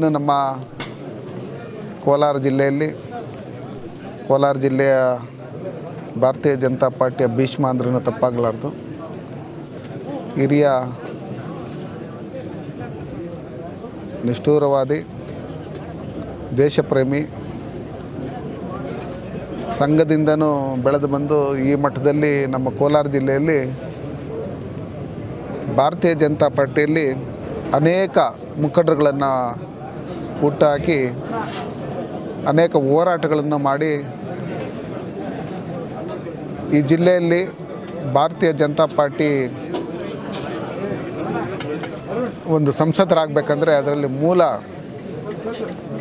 ನಮ್ಮ ಕೋಲಾರ ಜಿಲ್ಲೆಯ ಭಾರತೀಯ ಜನತಾ ಪಾರ್ಟಿಯ ಭೀಷ್ಮ ಅಂದ್ರೂ ತಪ್ಪಾಗಲಾರ್ದು. ಹಿರಿಯ ನಿಷ್ಠೂರವಾದಿ, ದೇಶಪ್ರೇಮಿ, ಸಂಘದಿಂದನೂ ಬೆಳೆದು ಬಂದು ಈ ಮಟ್ಟದಲ್ಲಿ ನಮ್ಮ ಕೋಲಾರ ಜಿಲ್ಲೆಯಲ್ಲಿ ಭಾರತೀಯ ಜನತಾ ಪಾರ್ಟಿಯಲ್ಲಿ ಅನೇಕ ಮುಖಂಡರುಗಳನ್ನು ಹುಟ್ಟುಹಾಕಿ ಅನೇಕ ಹೋರಾಟಗಳನ್ನು ಮಾಡಿ ಈ ಜಿಲ್ಲೆಯಲ್ಲಿ ಭಾರತೀಯ ಜನತಾ ಪಾರ್ಟಿ ಒಂದು ಸಂಸದರಾಗಬೇಕಂದ್ರೆ ಅದರಲ್ಲಿ ಮೂಲ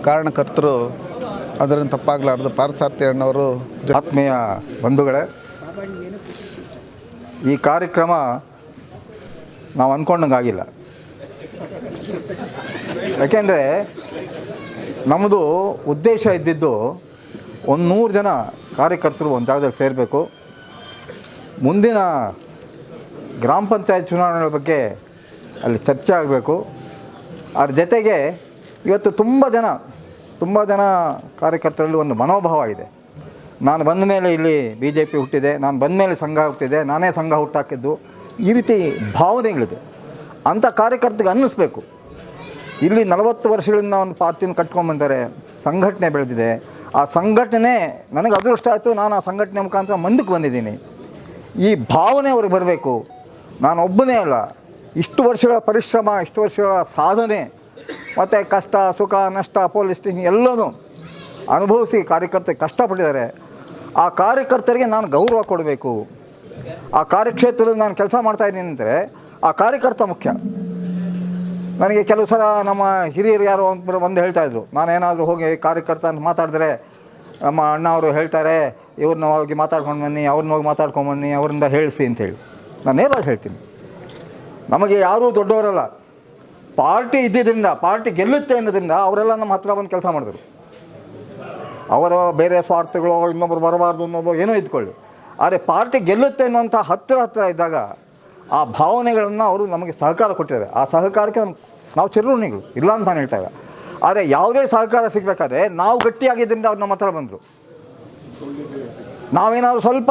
ಕಾರಣಕರ್ತರು ಅದನ್ನು ತಪ್ಪಾಗಲಾರ್ದು ಪಾರ್ಥಸಾರಥಿ ಅಣ್ಣವರು. ಆತ್ಮೀಯ ಬಂಧುಗಳೇ, ಈ ಕಾರ್ಯಕ್ರಮ ನಾವು ಅಂದ್ಕೊಂಡಂಗಾಗಿಲ್ಲ. ಯಾಕೆಂದರೆ ನಮ್ಮದು ಉದ್ದೇಶ ಇದ್ದಿದ್ದು 100 ಜನ ಕಾರ್ಯಕರ್ತರು ಒಂದು ಜಾಗದಲ್ಲಿ ಸೇರಬೇಕು. ಮುಂದಿನ ಗ್ರಾಮ ಪಂಚಾಯತ್ ಚುನಾವಣೆಗಳ ಬಗ್ಗೆ ಅಲ್ಲಿ ಚರ್ಚೆ ಆಗಬೇಕು. ಅದ್ರ ಜೊತೆಗೆ ಇವತ್ತು ತುಂಬ ಜನ ಕಾರ್ಯಕರ್ತರಲ್ಲಿ ಒಂದು ಮನೋಭಾವ ಇದೆ. ನಾನು ಬಂದ ಮೇಲೆ ಇಲ್ಲಿ BJP ಹುಟ್ಟಿದೆ, ನಾನು ಬಂದ ಮೇಲೆ ಸಂಘ ಹುಟ್ಟಿದೆ, ನಾನೇ ಸಂಘ ಹುಟ್ಟಾಕಿದ್ದು, ಈ ರೀತಿ ಭಾವನೆಗಳಿದೆ. ಅಂಥ ಕಾರ್ಯಕರ್ತರಿಗೆ ಅನ್ನಿಸ್ಬೇಕು, ಇಲ್ಲಿ 40 ವರ್ಷಗಳಿಂದ ಒಂದು ಪಾರ್ಟಿನ ಕಟ್ಕೊಂಡ್ಬಂದರೆ ಸಂಘಟನೆ ಬೆಳೆದಿದೆ. ಆ ಸಂಘಟನೆ ನನಗೆ ಅದೃಷ್ಟ ಆಯಿತು, ನಾನು ಆ ಸಂಘಟನೆ ಮುಖಾಂತರ ಮುಂದಕ್ಕೆ ಬಂದಿದ್ದೀನಿ. ಈ ಭಾವನೆ ಅವ್ರಿಗೆ ಬರಬೇಕು. ನಾನು ಒಬ್ಬನೇ ಅಲ್ಲ, ಇಷ್ಟು ವರ್ಷಗಳ ಪರಿಶ್ರಮ, ಇಷ್ಟು ವರ್ಷಗಳ ಸಾಧನೆ ಮತ್ತು ಕಷ್ಟ ಸುಖ ನಷ್ಟ ಪೊಲೀಸ್ ಸ್ಟೇಷನ್ ಎಲ್ಲನೂ ಅನುಭವಿಸಿ ಕಾರ್ಯಕರ್ತರು ಕಷ್ಟಪಟ್ಟಿದ್ದಾರೆ. ಆ ಕಾರ್ಯಕರ್ತರಿಗೆ ನಾನು ಗೌರವ ಕೊಡಬೇಕು. ಆ ಕಾರ್ಯಕ್ಷೇತ್ರದಲ್ಲಿ ನಾನು ಕೆಲಸ ಮಾಡ್ತಾಯಿದ್ದೀನಿ ಅಂದರೆ ಆ ಕಾರ್ಯಕರ್ತ ಮುಖ್ಯ. ನನಗೆ ಕೆಲವು ಸಲ ನಮ್ಮ ಹಿರಿಯರು ಯಾರೋ ಒಂದು ಹೇಳ್ತಾಯಿದ್ರು, ನಾನೇನಾದರೂ ಹೋಗಿ ಕಾರ್ಯಕರ್ತ ಅಂತ ಮಾತಾಡಿದ್ರೆ ನಮ್ಮ ಅಣ್ಣ ಅವರು ಹೇಳ್ತಾರೆ, ಇವ್ರನ್ನ ಹೋಗಿ ಮಾತಾಡ್ಕೊಂಡು ಬನ್ನಿ, ಅವ್ರನ್ನ ಹೋಗಿ ಮಾತಾಡ್ಕೊಂಬನ್ನಿ, ಅವರಿಂದ ಹೇಳಿಸಿ ಅಂತೇಳಿ. ನಾನು ನೇರವಾಗಿ ಹೇಳ್ತೀನಿ, ನಮಗೆ ಯಾರೂ ದೊಡ್ಡವರಲ್ಲ. ಪಾರ್ಟಿ ಇದ್ದಿದ್ದರಿಂದ, ಪಾರ್ಟಿ ಗೆಲ್ಲುತ್ತೆ ಅನ್ನೋದ್ರಿಂದ ಅವರೆಲ್ಲ ನಮ್ಮ ಹತ್ರ ಬಂದು ಕೆಲಸ ಮಾಡಿದ್ರು. ಅವರು ಬೇರೆ ಸ್ವಾರ್ಥಗಳು, ಇನ್ನೊಬ್ರು ಬರಬಾರ್ದು ಅನ್ನೋದು ಏನೋ ಇದ್ಕೊಳ್ಳಿ. ಆದರೆ ಪಾರ್ಟಿ ಗೆಲ್ಲುತ್ತೆ ಅನ್ನೋಂಥ ಹತ್ತಿರ ಇದ್ದಾಗ ಆ ಭಾವನೆಗಳನ್ನು ಅವರು ನಮಗೆ ಸಹಕಾರ ಕೊಟ್ಟಿದ್ದಾರೆ. ಆ ಸಹಕಾರಕ್ಕೆ ನಾವು ಚಿರಋಣಿಗಳು, ಇಲ್ಲ ಅಂತ ನಾನು ಹೇಳ್ತಾ ಇಲ್ಲ. ಆದರೆ ಯಾವುದೇ ಸಹಕಾರ ಸಿಗಬೇಕಾದ್ರೆ ನಾವು ಗಟ್ಟಿಯಾಗಿದ್ದರಿಂದ ಅವ್ರು ನಮ್ಮ ಹತ್ರ ಬಂದರು. ನಾವೇನಾದ್ರು ಸ್ವಲ್ಪ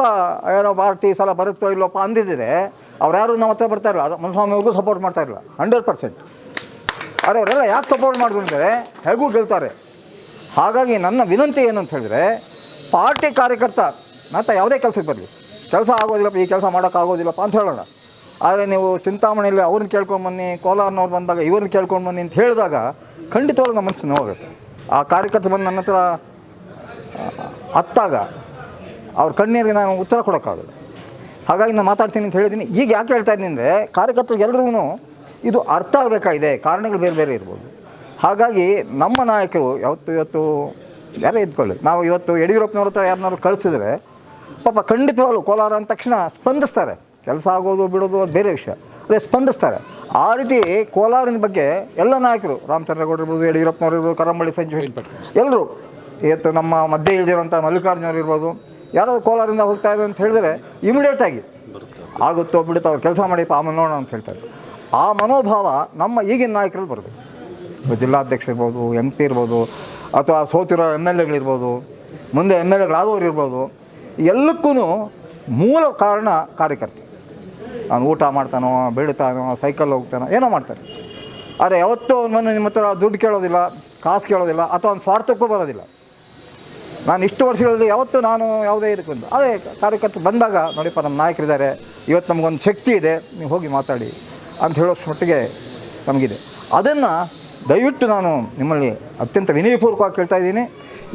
ಏನೋ ಪಾರ್ಟಿ ಸಲ ಬರುತ್ತೋ ಇಲ್ಲೋಪ್ಪ ಅಂದಿದ್ದರೆ ಅವ್ರು ಯಾರು ನಮ್ಮ ಹತ್ರ ಬರ್ತಾಯಿಲ್ಲ. ಅದು ಮುನ್ಸ್ವಾಮಿಗೂ ಸಪೋರ್ಟ್ ಮಾಡ್ತಾಯಿರಲಿಲ್ಲ 100%. ಆದರೆ ಅವರೆಲ್ಲ ಯಾಕೆ ಸಪೋರ್ಟ್ ಮಾಡಿದ್ರು ಅಂದರೆ ಹೇಗೂ ಗೆಲ್ತಾರೆ. ಹಾಗಾಗಿ ನನ್ನ ವಿನಂತಿ ಏನು ಅಂತ ಹೇಳಿದ್ರೆ, ಪಾರ್ಟಿ ಕಾರ್ಯಕರ್ತ ಮತ್ತು ಯಾವುದೇ ಕೆಲಸಕ್ಕೆ ಬರಲಿ, ಕೆಲಸ ಆಗೋದಿಲ್ಲಪ್ಪ, ಈ ಕೆಲಸ ಮಾಡೋಕ್ಕಾಗೋದಿಲ್ಲಪ್ಪ ಅಂತ ಹೇಳೋಣ. ಆದರೆ ನೀವು ಚಿಂತಾಮಣಿಯಲ್ಲಿ ಅವ್ರನ್ನ ಕೇಳ್ಕೊಂಬನ್ನಿ, ಕೋಲಾರನವ್ರು ಬಂದಾಗ ಇವ್ರನ್ನ ಕೇಳ್ಕೊಂಬನ್ನಿ ಅಂತ ಹೇಳಿದಾಗ ಖಂಡಿತವಾಗ್ಲೂ ನಮ್ಮ ಮನಸ್ಸು ನೋವಾಗುತ್ತೆ. ಆ ಕಾರ್ಯಕರ್ತರು ಬಂದು ನನ್ನ ಹತ್ರ ಹತ್ತಾಗ ಅವ್ರ ಕಣ್ಣೀರಿಗೆ ನಾನು ಉತ್ತರ ಕೊಡೋಕ್ಕಾಗಲ್ಲ. ಹಾಗಾಗಿ ನಾನು ಮಾತಾಡ್ತೀನಿ ಅಂತ ಹೇಳಿದ್ದೀನಿ. ಈಗ ಯಾಕೆ ಹೇಳ್ತಾ ಇದ್ದೀನಿ ಅಂದರೆ, ಕಾರ್ಯಕರ್ತರಿಗೆ ಎಲ್ರಿಗೂ ಇದು ಅರ್ಥ ಆಗಬೇಕಾಗಿದೆ. ಕಾರಣಗಳು ಬೇರೆ ಬೇರೆ ಇರ್ಬೋದು. ಹಾಗಾಗಿ ನಮ್ಮ ನಾಯಕರು ಇವತ್ತು ಯಾರೇ ಇದ್ಕೊಳ್ಳಿ, ನಾವು ಇವತ್ತು ಯಡಿಯೂರಪ್ಪನವ್ರ ಹತ್ರ ಯಾರನ್ನಾದ್ರು ಕಳಿಸಿದ್ರೆ ಪಾಪ ಖಂಡಿತವಾಗ್ಲೂ ಕೋಲಾರ ಅಂದ ತಕ್ಷಣ ಸ್ಪಂದಿಸ್ತಾರೆ. ಕೆಲಸ ಆಗೋದು ಬಿಡೋದು ಅದು ಬೇರೆ ವಿಷಯ, ಅದೇ ಸ್ಪಂದಿಸ್ತಾರೆ. ಆ ರೀತಿ ಕೋಲಾರಿನ ಬಗ್ಗೆ ಎಲ್ಲ ನಾಯಕರು, ರಾಮಚಂದ್ರೇಗೌಡರು ಇರ್ಬೋದು, ಯಡಿಯೂರಪ್ಪನವ್ರು ಇರ್ಬೋದು, ಕರಂಬಳ್ಳಿ ಸಂಜೀವ್ ಎಲ್ಲರೂ, ಇವತ್ತು ನಮ್ಮ ಮಧ್ಯೆ ಇಳಿದಿರೋಂಥ ಮಲ್ಲಿಕಾರ್ಜುನವ್ರು ಇರ್ಬೋದು, ಯಾರಾದ್ರು ಕೋಲಾರಿಂದ ಹೋಗ್ತಾ ಇದೆ ಅಂತ ಹೇಳಿದ್ರೆ ಇಮಿಡಿಯೇಟಾಗಿ ಆಗುತ್ತೋ ಬಿಡುತ್ತೋ ಅವ್ರು ಕೆಲಸ ಮಾಡಿ ಆಮೇಲೆ ನೋಡೋಣ ಅಂತ ಹೇಳ್ತಾರೆ. ಆ ಮನೋಭಾವ ನಮ್ಮ ಈಗಿನ ನಾಯಕರಲ್ಲಿ ಬರಬೇಕು. ಜಿಲ್ಲಾಧ್ಯಕ್ಷ ಇರ್ಬೋದು, MP ಇರ್ಬೋದು, ಅಥವಾ ಸೋತಿರೋ MLA ಗಳಿರ್ಬೋದು, ಮುಂದೆ MLA ಗಳಾಗೋರು ಇರ್ಬೋದು. ಎಲ್ಲಕ್ಕೂ ಮೂಲ ಕಾರಣ ಕಾರ್ಯಕರ್ತ. ನಾನು ಊಟ ಮಾಡ್ತಾನೋ, ಬೀಳ್ತಾನೋ, ಸೈಕಲ್ ಹೋಗ್ತಾನೋ, ಏನೋ ಮಾಡ್ತಾನೆ. ಆದರೆ ಯಾವತ್ತೂ ಅವನು ನಿಮ್ಮ ಹತ್ರ ದುಡ್ಡು ಕೇಳೋದಿಲ್ಲ, ಕಾಸು ಕೇಳೋದಿಲ್ಲ, ಅಥವಾ ಒಂದು ಸ್ವಾರ್ಥಕ್ಕೂ ಬರೋದಿಲ್ಲ. ನಾನು ಇಷ್ಟು ವರ್ಷಗಳಲ್ಲಿ ಯಾವತ್ತೂ ನಾನು ಯಾವುದೇ ಇದಕ್ಕೆ ಬಂದು ಅದೇ ಕಾರ್ಯಕರ್ತರು ಬಂದಾಗ ನೋಡಿಪ್ಪ ನಮ್ಮ ನಾಯಕರಿದ್ದಾರೆ, ಇವತ್ತು ನಮಗೊಂದು ಶಕ್ತಿ ಇದೆ, ನೀವು ಹೋಗಿ ಮಾತಾಡಿ ಅಂತ ಹೇಳೋಷ್ಟು ಮಟ್ಟಿಗೆ ನಮಗಿದೆ. ಅದನ್ನು ದಯವಿಟ್ಟು ನಾನು ನಿಮ್ಮಲ್ಲಿ ಅತ್ಯಂತ ವಿನಯಪೂರ್ವಕವಾಗಿ ಕೇಳ್ತಾ ಇದ್ದೀನಿ.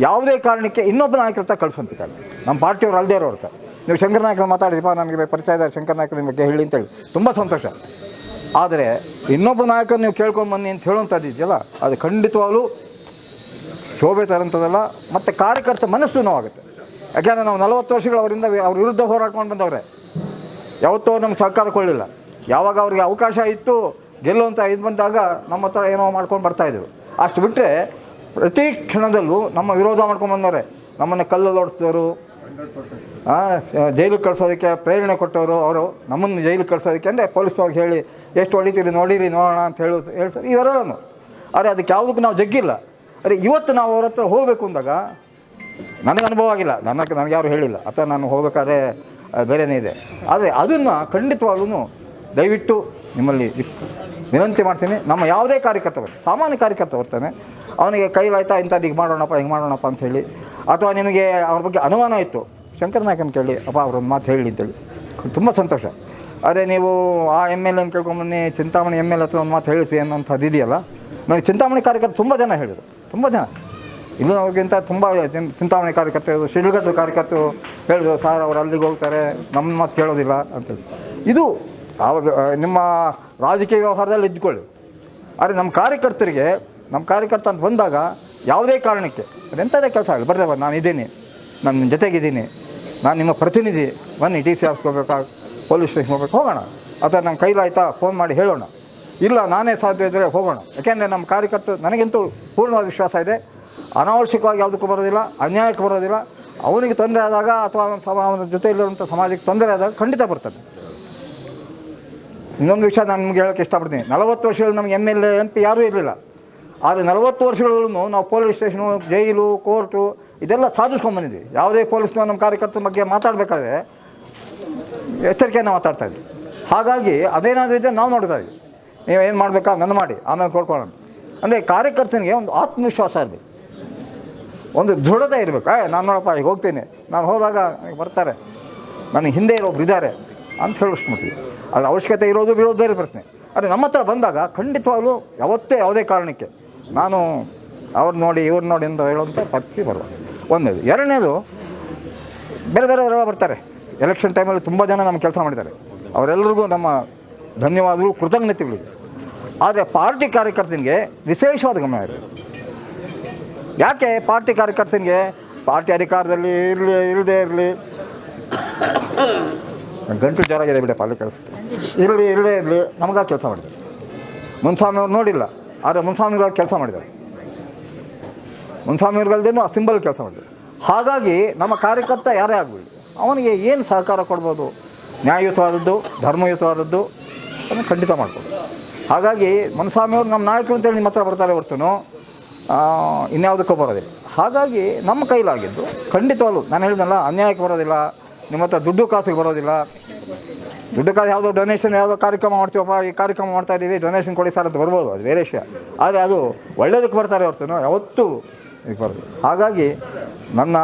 ಯಾವುದೇ ಕಾರಣಕ್ಕೆ ಇನ್ನೊಬ್ಬ ನಾಯಕರ ಹತ್ರ ಕಳಿಸೋಂತಿಲ್ಲ. ನಮ್ಮ ಪಾರ್ಟಿಯವ್ರು ಅಲ್ಲದೇ ಇರೋರ ಹತ್ರ ನೀವು ಶಂಕರ ನಾಯಕರು ಮಾತಾಡಿದಪ್ಪ, ನನಗೆ ಪರಿಚಯ ಇದ್ದಾರೆ ಶಂಕರ ನಾಯಕರ ನಿಮ್ಮ ಬಗ್ಗೆ ಹೇಳಿ ಅಂತೇಳಿ ತುಂಬ ಸಂತೋಷ. ಆದರೆ ಇನ್ನೊಬ್ಬ ನಾಯಕರು ನೀವು ಕೇಳ್ಕೊಂಬನ್ನಿ ಅಂತ ಹೇಳುವಂಥದ್ದು ಇದೆಯಲ್ಲ, ಅದು ಖಂಡಿತವಾಗಲೂ ಶೋಭೆ ತರಂಥದ್ದಲ್ಲ. ಮತ್ತು ಕಾರ್ಯಕರ್ತ ಮನಸ್ಸು ನೋವಾಗುತ್ತೆ. ಯಾಕೆಂದರೆ ನಾವು 40 ವರ್ಷಗಳು ಅವರಿಂದ ಅವ್ರ ವಿರುದ್ಧ ಹೋರಾಡ್ಕೊಂಡು ಬಂದವ್ರೆ. ಯಾವತ್ತೂ ನಮ್ಗೆ ಸಹಕಾರ ಕೊಡಲಿಲ್ಲ. ಯಾವಾಗ ಅವ್ರಿಗೆ ಅವಕಾಶ ಇತ್ತು ಗೆಲ್ಲುವಂಥ ಇದು ಬಂದಾಗ ನಮ್ಮ ಹತ್ರ ಏನೋ ಮಾಡ್ಕೊಂಡು ಬರ್ತಾಯಿದ್ರು. ಅಷ್ಟು ಬಿಟ್ಟರೆ ಪ್ರತಿ ಕ್ಷಣದಲ್ಲೂ ನಮ್ಮ ವಿರೋಧ ಮಾಡ್ಕೊಂಡು ಬಂದವ್ರೆ. ನಮ್ಮನ್ನು ಕಲ್ಲಲ್ಲಿ ಓಡಿಸಿದವರು, ಜೈಲಿಗೆ ಕಳಿಸೋದಕ್ಕೆ ಪ್ರೇರಣೆ ಕೊಟ್ಟವರು ಅವರು, ನಮ್ಮನ್ನು ಜೈಲಿಗೆ ಕಳಿಸೋದಕ್ಕೆ ಅಂದರೆ ಪೊಲೀಸ್ನವ್ರಿಗೆ ಹೇಳಿ ಎಷ್ಟು ಹೊಡಿತೀರಿ ನೋಡಿರಿ ನೋಡೋಣ ಅಂತ ಹೇಳ್ತಾರೆ ಇವರೆಲ್ಲೂ. ಆದರೆ ಅದಕ್ಕೆ ಯಾವುದಕ್ಕೂ ನಾವು ಜಗ್ಗಿಲ್ಲ. ಅರೆ ಇವತ್ತು ನಾವು ಅವ್ರ ಹತ್ರ ಹೋಗಬೇಕು ಅಂದಾಗ ನನಗೆ ಅನುಭವ ಆಗಿಲ್ಲ, ನನಗೆ ಯಾರು ಹೇಳಿಲ್ಲ, ಅಥವಾ ನಾನು ಹೋಗ್ಬೇಕಾದ್ರೆ ಬೇರೆಯೇ ಇದೆ. ಆದರೆ ಅದನ್ನು ಖಂಡಿತವಾಗ್ಲೂ ದಯವಿಟ್ಟು ನಿಮ್ಮಲ್ಲಿ ವಿನಂತಿ ಮಾಡ್ತೀನಿ. ನಮ್ಮ ಯಾವುದೇ ಕಾರ್ಯಕರ್ತ ಸಾಮಾನ್ಯ ಕಾರ್ಯಕರ್ತ ಬರ್ತಾನೆ, ಅವನಿಗೆ ಕೈಲಾಯ್ತಾ ಇಂಥದ್ದು ಹಿಂಗೆ ಮಾಡೋಣಪ್ಪ ಹಿಂಗೆ ಮಾಡೋಣಪ್ಪ ಅಂತ ಹೇಳಿ, ಅಥವಾ ನಿಮಗೆ ಅವ್ರ ಬಗ್ಗೆ ಅನುಮಾನ ಇತ್ತು ಶಂಕರ್ ನಾಯ್ಕನ ಕೇಳಿ, ಅಪ್ಪ ಅವ್ರೊಂದು ಮಾತು ಹೇಳಿ ಅಂತೇಳಿ, ತುಂಬ ಸಂತೋಷ. ಆದರೆ ನೀವು ಆ ಎಮ್ ಎಲ್ ಎನ್ ಕೇಳ್ಕೊಂಬನ್ನಿ, ಚಿಂತಾಮಣಿ ಎಮ್ ಎಲ್ ಹತ್ರ ಒಂದು ಮಾತು ಹೇಳಿಸಿ ಅನ್ನೋಂಥದ್ದು ಇದೆಯಲ್ಲ, ನನಗೆ ಚಿಂತಾಮಣಿ ಕಾರ್ಯಕರ್ತರು ತುಂಬ ಜನ ಹೇಳಿದರು, ತುಂಬ ಜನ ಇನ್ನೂ ಅವ್ರಿಗಿಂತ ತುಂಬ ಚಿಂತಾಮಣಿ ಕಾರ್ಯಕರ್ತರು, ಶಿಡ್ಲಘಟ್ಟದ ಕಾರ್ಯಕರ್ತರು ಹೇಳಿದ್ರು, ಸರ್ ಅವ್ರು ಅಲ್ಲಿಗೆ ಹೋಗ್ತಾರೆ, ನಮ್ಮ ಮಾತು ಕೇಳೋದಿಲ್ಲ ಅಂತೇಳಿ. ಇದು ನಿಮ್ಮ ರಾಜಕೀಯ ವ್ಯವಹಾರದಲ್ಲಿ ಇದ್ಕೊಳ್ಳಿ. ಆದರೆ ನಮ್ಮ ಕಾರ್ಯಕರ್ತ ಅಂತ ಬಂದಾಗ ಯಾವುದೇ ಕಾರಣಕ್ಕೆ ಅದೆಂಥದೇ ಕೆಲಸ ಆಗಲಿ, ಬರ್ತಾರೆ ನಾನು ಇದ್ದೀನಿ, ನನ್ನ ಜೊತೆಗಿದ್ದೀನಿ, ನಾನು ನಿಮ್ಮ ಪ್ರತಿನಿಧಿ, ಬನ್ನಿ ಡಿ ಸಿ ಆಫ್ಸ್ಗೆ ಹೋಗ್ಬೇಕಾ, ಪೊಲೀಸ್ ಸ್ಟೇಷನ್ಗೆ ಹೋಗ್ಬೇಕು, ಹೋಗೋಣ, ಅಥವಾ ನಂಗೆ ಕೈಲಾಯ್ತಾ ಫೋನ್ ಮಾಡಿ ಹೇಳೋಣ, ಇಲ್ಲ ನಾನೇ ಸಾಧ್ಯ ಇದ್ದರೆ ಹೋಗೋಣ. ಯಾಕೆಂದರೆ ನಮ್ಮ ಕಾರ್ಯಕರ್ತರು ನನಗಂತೂ ಪೂರ್ಣವಾದ ವಿಶ್ವಾಸ ಇದೆ, ಅನಾವಶ್ಯಕವಾಗಿ ಯಾವುದಕ್ಕೂ ಬರೋದಿಲ್ಲ, ಅನ್ಯಾಯಕ್ಕೆ ಬರೋದಿಲ್ಲ. ಅವನಿಗೆ ತೊಂದರೆ ಆದಾಗ ಅಥವಾ ಅವನ ಜೊತೆಯಲ್ಲಿರುವಂಥ ಸಮಾಜಕ್ಕೆ ತೊಂದರೆ ಆದಾಗ ಖಂಡಿತ ಬರ್ತದೆ. ಇನ್ನೊಂದು ವಿಷಯ ನಾನು ನಿಮ್ಗೆ ಹೇಳೋಕ್ಕೆ ಇಷ್ಟಪಡ್ತೀನಿ, 40 ವರ್ಷಗಳು ನಮಗೆ ಎಮ್ ಎಲ್ ಎ MP ಯಾರೂ ಇರಲಿಲ್ಲ. ಆದರೆ 40 ವರ್ಷಗಳಲ್ಲೂ ನಾವು ಪೊಲೀಸ್ ಸ್ಟೇಷನು, ಜೈಲು, ಕೋರ್ಟು ಇದೆಲ್ಲ ಸಾಧಿಸ್ಕೊಂಡ್ಬಂದಿದ್ವಿ. ಯಾವುದೇ ಪೊಲೀಸ್ನವ್ರು ನಮ್ಮ ಕಾರ್ಯಕರ್ತರ ಬಗ್ಗೆ ಮಾತಾಡಬೇಕಾದ್ರೆ ಎಚ್ಚರಿಕೆಯನ್ನು ಮಾತಾಡ್ತಾಯಿದ್ವಿ. ಹಾಗಾಗಿ ಅದೇನಾದರೂ ಇದ್ದರೆ ನಾವು ನೋಡ್ತಾ ಇದ್ವಿ, ನೀವು ಏನು ಮಾಡಬೇಕಾ ನನ್ನ ಮಾಡಿ ಆಮೇಲೆ ಕೊಡ್ಕೊಳ್ಳೋಣ. ಅಂದರೆ ಕಾರ್ಯಕರ್ತನಿಗೆ ಒಂದು ಆತ್ಮವಿಶ್ವಾಸ ಇರಬೇಕು, ಒಂದು ದೃಢತೆ ಇರಬೇಕು. ನಾನು ನೋಡಪ್ಪ ಈಗ ಹೋಗ್ತೀನಿ, ನಾನು ಹೋದಾಗ ಬರ್ತಾರೆ, ನನಗೆ ಹಿಂದೆ ಇರೋಬ್ರು ಇದ್ದಾರೆ ಅಂತ ಹೇಳಿಸ್ಬಿಡ್ತೀವಿ. ಅದು ಅವಶ್ಯಕತೆ ಇರೋದು ಬಿಡೋದು ಬೇರೆ ಪ್ರಶ್ನೆ. ಆದರೆ ನಮ್ಮ ಹತ್ರ ಬಂದಾಗ ಖಂಡಿತವಾಗ್ಲೂ ಯಾವುದೇ ಕಾರಣಕ್ಕೆ ನಾನು ಅವ್ರು ನೋಡಿ ಇವ್ರು ನೋಡಿ ಅಂತ ಹೇಳೋಂಥ ಪರಿಸ್ಥಿತಿ ಬರಲ್ಲ. ಒಂದೇದು. ಎರಡನೇದು, ಬೇರೆಯವರೆಲ್ಲ ಬರ್ತಾರೆ ಎಲೆಕ್ಷನ್ ಟೈಮಲ್ಲಿ, ತುಂಬ ಜನ ನಮ್ಮ ಕೆಲಸ ಮಾಡಿದ್ದಾರೆ, ಅವರೆಲ್ಲರಿಗೂ ನಮ್ಮ ಧನ್ಯವಾದಗಳು, ಕೃತಜ್ಞತೆಗಳಿದೆ. ಆದರೆ ಪಾರ್ಟಿ ಕಾರ್ಯಕರ್ತನಿಗೆ ವಿಶೇಷವಾದ ಗಮನ ಇದೆ. ಯಾಕೆ ಪಾರ್ಟಿ ಕಾರ್ಯಕರ್ತನಿಗೆ ಪಾರ್ಟಿ ಅಧಿಕಾರದಲ್ಲಿ ಇಲ್ಲದೇ ಇರಲಿ, ಗಂಟು ಜೋರಾಗಿದೆ ಬಿಡ, ಪಾಲಿ ಕಳಿಸುತ್ತೆ, ಇಲ್ಲದೇ ಇರಲಿ, ನಮಗಾಗಿ ಕೆಲಸ ಮಾಡಿದ್ದಾರೆ. ಮುನ್ಸ್ವಾಮಿಯವ್ರು ನೋಡಿಲ್ಲ, ಆದರೆ ಮುನ್ಸ್ವಾಮಿಗಳು ಕೆಲಸ ಮಾಡಿದ್ದಾರೆ, ಮುನ್ಸ್ವಾಮಿಯವ್ರಿಗಲ್ದೇನು ಆ ಸಿಂಬಲ್ ಕೆಲಸ ಮಾಡಿದ್ದಾರೆ. ಹಾಗಾಗಿ ನಮ್ಮ ಕಾರ್ಯಕರ್ತ ಯಾರೇ ಆಗಲಿ ಅವನಿಗೆ ಏನು ಸಹಕಾರ ಕೊಡ್ಬೋದು, ನ್ಯಾಯಯುತವಾದದ್ದು, ಧರ್ಮಯುತವಾದದ್ದು ಅದನ್ನು ಖಂಡಿತ ಮಾಡ್ಬೋದು. ಹಾಗಾಗಿ ಮುನ್ಸ್ವಾಮಿಯವ್ರು ನಮ್ಮ ನಾಯಕರು ಅಂತೇಳಿ ನಿಮ್ಮ ಹತ್ರ ಬರ್ತಾರೆ ಹೊರತು ಇನ್ಯಾವುದಕ್ಕೂ ಬರೋದಿಲ್ಲ. ಹಾಗಾಗಿ ನಮ್ಮ ಕೈಲಾಗಿದ್ದು ಖಂಡಿತವಾಗ್ಲೂ ನಾನು ಹೇಳಿದ್ನಲ್ಲ, ಅನ್ಯಾಯಕ್ಕೆ ಬರೋದಿಲ್ಲ, ನಿಮ್ಮ ಹತ್ರ ದುಡ್ಡು ಕಾಸಿಗೆ ಬರೋದಿಲ್ಲ. ದುಡ್ಡು ಕಾಸು ಯಾವುದೋ ಡೊನೇಷನ್ ಯಾವುದೋ ಕಾರ್ಯಕ್ರಮ ಮಾಡ್ತೀವಪ್ಪ, ಈ ಕಾರ್ಯಕ್ರಮ ಮಾಡ್ತಾಯಿದ್ದೀವಿ, ಡೊನೇಷನ್ ಕೊಡಿ ಸರ್ ಅಂತ ಬರ್ಬೋದು, ಅದು ಬೇರೆ ವಿಷಯ. ಆದರೆ ಅದು ಒಳ್ಳೆಯದಕ್ಕೆ ಬರ್ತಾರೆ ಹೊರತು ಯಾವತ್ತೂ ಇದಕ್ಕೆ ಬರೋದು. ಹಾಗಾಗಿ ನನ್ನ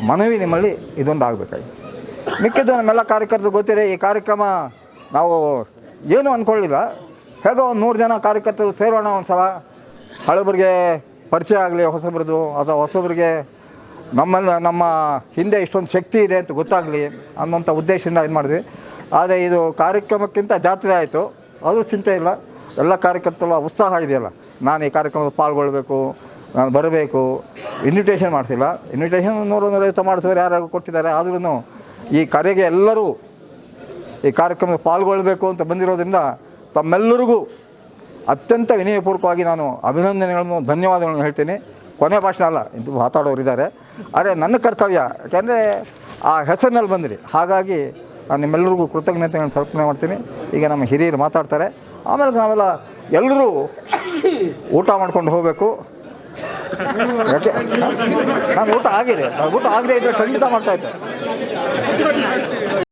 ಮನವಿ ನಿಮ್ಮಲ್ಲಿ ಇದೊಂದು ಆಗಬೇಕಾಗಿ. ಮಿಕ್ಕಿದ್ದು ನಮ್ಮೆಲ್ಲ ಕಾರ್ಯಕರ್ತರು ಗೊತ್ತಿದೆ, ಈ ಕಾರ್ಯಕ್ರಮ ನಾವು ಏನೂ ಅಂದ್ಕೊಳ್ಳಿಲ್ಲ, ಹೇಗೋ ಒಂದು 100 ಜನ ಕಾರ್ಯಕರ್ತರು ಸೇರೋಣ ಒಂದು ಸಲ, ಹಳಬರಿಗೆ ಪರಿಚಯ ಆಗಲಿ ಹೊಸಬ್ರದ್ದು, ಅಥವಾ ಹೊಸಬ್ರಿಗೆ ನಮ್ಮ ಹಿಂದೆ ಇಷ್ಟೊಂದು ಶಕ್ತಿ ಇದೆ ಅಂತ ಗೊತ್ತಾಗಲಿ ಅನ್ನೋಂಥ ಉದ್ದೇಶದಿಂದ ಇದು ಮಾಡಿದ್ವಿ. ಆದರೆ ಇದು ಕಾರ್ಯಕ್ರಮಕ್ಕಿಂತ ಜಾತ್ರೆ ಆಯಿತು, ಅದು ಚಿಂತೆ ಇಲ್ಲ. ಎಲ್ಲ ಕಾರ್ಯಕರ್ತರು ಉತ್ಸಾಹ ಇದೆಯಲ್ಲ, ನಾನು ಈ ಕಾರ್ಯಕ್ರಮದಲ್ಲಿ ಪಾಲ್ಗೊಳ್ಬೇಕು, ನಾನು ಬರಬೇಕು. ಇನ್ವಿಟೇಷನ್ ಮಾಡ್ತಿಲ್ಲ, ಇನ್ವಿಟೇಷನ್ 100-150 ಮಾಡಿಸಿದ್ರೆ ಯಾರು ಕೊಟ್ಟಿದ್ದಾರೆ. ಆದ್ರೂ ಈ ಕರೆಗೆ ಎಲ್ಲರೂ ಈ ಕಾರ್ಯಕ್ರಮದಲ್ಲಿ ಪಾಲ್ಗೊಳ್ಬೇಕು ಅಂತ ಬಂದಿರೋದ್ರಿಂದ ತಮ್ಮೆಲ್ಲರಿಗೂ ಅತ್ಯಂತ ವಿನಯಪೂರ್ವಕವಾಗಿ ನಾನು ಅಭಿನಂದನೆಗಳನ್ನು, ಧನ್ಯವಾದಗಳನ್ನು ಹೇಳ್ತೀನಿ. ಕೊನೆ ಭಾಷಣ ಅಲ್ಲ, ಇದು ಮಾತಾಡೋರು ಇದ್ದಾರೆ. ಆದರೆ ನನ್ನ ಕರ್ತವ್ಯ, ಯಾಕೆಂದರೆ ಆ ಹೆಸರಿನಲ್ಲಿ ಬಂದಿರಿ, ಹಾಗಾಗಿ ನಾನು ನಿಮ್ಮೆಲ್ಲರಿಗೂ ಕೃತಜ್ಞತೆಗಳನ್ನು ಸಮರ್ಪಣೆ ಮಾಡ್ತೀನಿ. ಈಗ ನಮ್ಮ ಹಿರಿಯರು ಮಾತಾಡ್ತಾರೆ, ಆಮೇಲೆ ನಾವೆಲ್ಲ ಎಲ್ಲರೂ ಊಟ ಮಾಡ್ಕೊಂಡು ಹೋಗಬೇಕು. ಯಾಕೆ ನಾನು ಊಟ ಆಗದೆ ಇದ್ದರೆ ಖಂಡಿತ ಮಾಡ್ತಾಯಿದ್ದೆ.